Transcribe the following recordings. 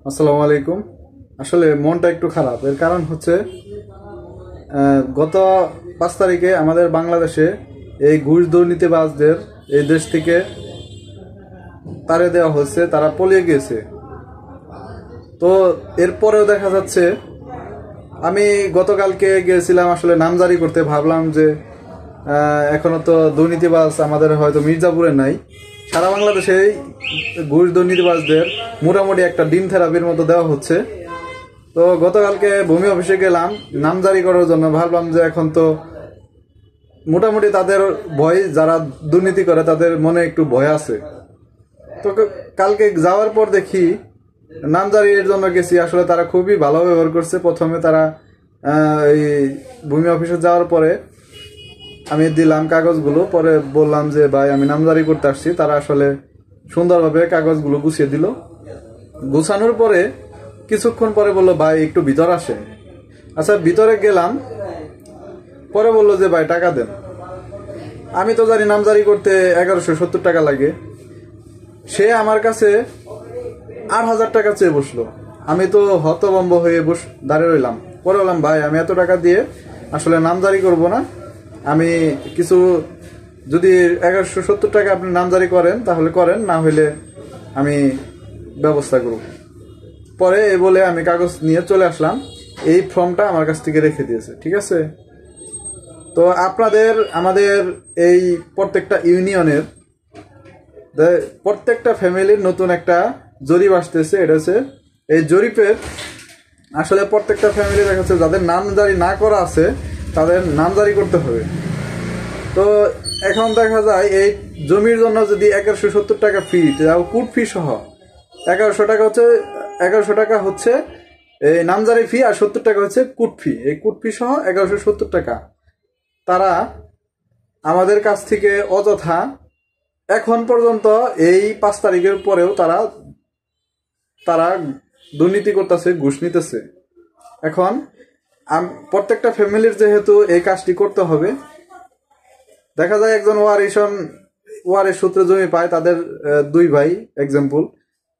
আসসালামু আলাইকুম। আসলে মনটা একটু খারাপ, এর কারণ হচ্ছে গত 5 তারিখে আমাদের বাংলাদেশে এই ঘুষ দুর্নীতিবাজদের এই দেশ থেকে তাড়িয়ে দেওয়া হচ্ছে, তারা পলিয়ে গিয়েছে। তো এরপরেও দেখা যাচ্ছে, আমি গতকালকে গিয়েছিলাম আসলে নামজারি করতে, ভাবলাম যে এখনো তো দুর্নীতিবাজ আমাদের হয়তো মির্জাপুরে নাই, সারা বাংলাদেশে ঘুষ দুর্নীতিবাজদের মোটামুটি একটা ডিম থেরাপির মতো দেওয়া হচ্ছে। তো গতকালকে ভূমি অফিসে গেলাম নামজারি করার জন্য, ভাবলাম যে এখন তো মোটামুটি তাদের ভয়, যারা দুর্নীতি করে তাদের মনে একটু ভয় আছে। তো কালকে যাওয়ার পর দেখি নামজারির জন্য গেছি, আসলে তারা খুবই ভালো ব্যবহার করছে। প্রথমে তারা এই ভূমি অফিসে যাওয়ার পরে আমি দিলাম কাগজগুলো, পরে বললাম যে ভাই আমি নামজারি করতে আসছি। তারা আসলে সুন্দরভাবে কাগজগুলো গুছিয়ে দিল। গুছানোর পরে কিছুক্ষণ পরে বললো ভাই একটু ভিতর আসেন। আচ্ছা, ভিতরে গেলাম, পরে বললো যে ভাই টাকা দেন। আমি তো জানি নামজারি করতে 1170 টাকা লাগে। সে আমার কাছে 8,000 টাকা চেয়ে বসলো। আমি তো হতভম্ব হয়ে দাঁড়িয়ে রইলাম। পরে বললাম ভাই আমি এত টাকা দিয়ে আসলে নামজারি করব না, আমি কিছু যদি 1170 টাকা আপনি নামজারি করেন তাহলে করেন, না হলে আমি ব্যবস্থা করব। পরে এই বলে আমি কাগজ নিয়ে চলে আসলাম। এই ফর্মটা আমার কাছ থেকে রেখে দিয়েছে, ঠিক আছে। তো আমাদের এই প্রত্যেকটা ইউনিয়নের প্রত্যেকটা ফ্যামিলির নতুন একটা জরিপ আসতেছে। এটা হচ্ছে এই জরিপের আসলে প্রত্যেকটা ফ্যামিলি দেখা যাচ্ছে যাদের নামজারি না করা আছে তাদের নামজারি করতে হবে। তো এখন দেখা যায় এই জমির জন্য যদি 1170 টাকা ফি, কুট ফি সহ 1100 টাকা হচ্ছে এই নামজারি ফি, আর 70 টাকা হচ্ছে কুট ফি। এই কুট ফি সহ 1170 টাকা তারা আমাদের কাছ থেকে অযথা এখন পর্যন্ত এই 5 তারিখের পরেও তারা দুর্নীতি করতেছে, ঘুষ নিতেছে। এখন প্রত্যেকটা ফ্যামিলির যেহেতু এই কাজটি করতে হবে, দেখা যায় একজন ওয়ারিশ সূত্রে জমি পায়, তাদের 2 ভাই এক্সাম্পল,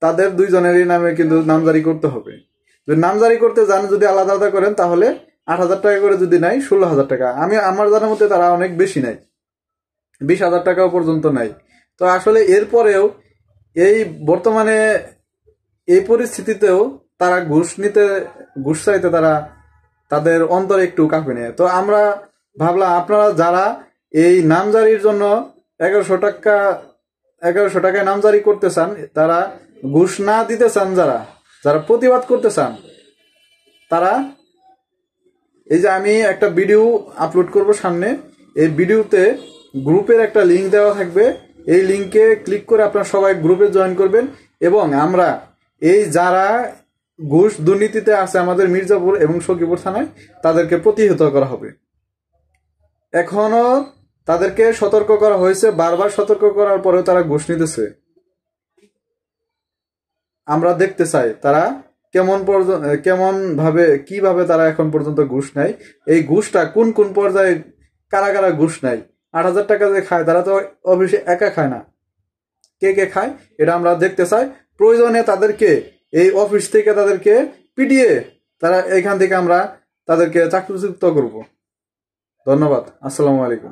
তাদের 2 জনেরই নামে কিন্তু নামজারি করতে হবে। যদি নামজারি করতে যান, যদি আলাদা আলাদা করেন তাহলে 8,000 টাকা করে যদি নাই 16,000 টাকা। আমার জানার মধ্যে তারা অনেক বেশি নাই, 20,000 টাকাও পর্যন্ত নাই। তো আসলে এরপরেও এই বর্তমানে এই পরিস্থিতিতেও তারা ঘুষ চাইতে তাদের অন্তরে একটু কাঁপে নেয়। তো আমরা ভাবলাম আপনারা যারা এই নামজারির জন্য 1100 টাকায় নামজারি করতে চান, তারা ঘুষ না দিতে চান, যারা প্রতিবাদ করতে চান, তারা এই যে আমি একটা ভিডিও আপলোড করব সামনে, এই ভিডিওতে গ্রুপের একটা লিঙ্ক দেওয়া থাকবে। এই লিঙ্কে ক্লিক করে আপনারা সবাই গ্রুপে জয়েন করবেন, এবং আমরা এই যারা ঘুষ দুর্নীতিতে আছে আমাদের মির্জাপুর এবং সখীপুর থানায়, তাদেরকে প্রতিহত করা হবে। এখনো তাদেরকে সতর্ক করা হয়েছে, বারবার সতর্ক করার পরেও তারা ঘুষ নিতেছে। আমরা দেখতে চাই তারা কিভাবে তারা এখন পর্যন্ত ঘুষ নেয়, এই ঘুষটা কোন কোন পর্যায়ে কারা কারা ঘুষ নেয়। 8,000 টাকা যে খায় তারা তো অবশ্যই একা খায় না, কে কে খায় এটা আমরা দেখতে চাই। প্রয়োজনে তাদেরকে এই অফিস থেকে তাদেরকে পিটিয়ে তারা এখান থেকে আমরা তাদেরকে চাকরিচ্যুত করব। ধন্যবাদ। আসসালামু আলাইকুম।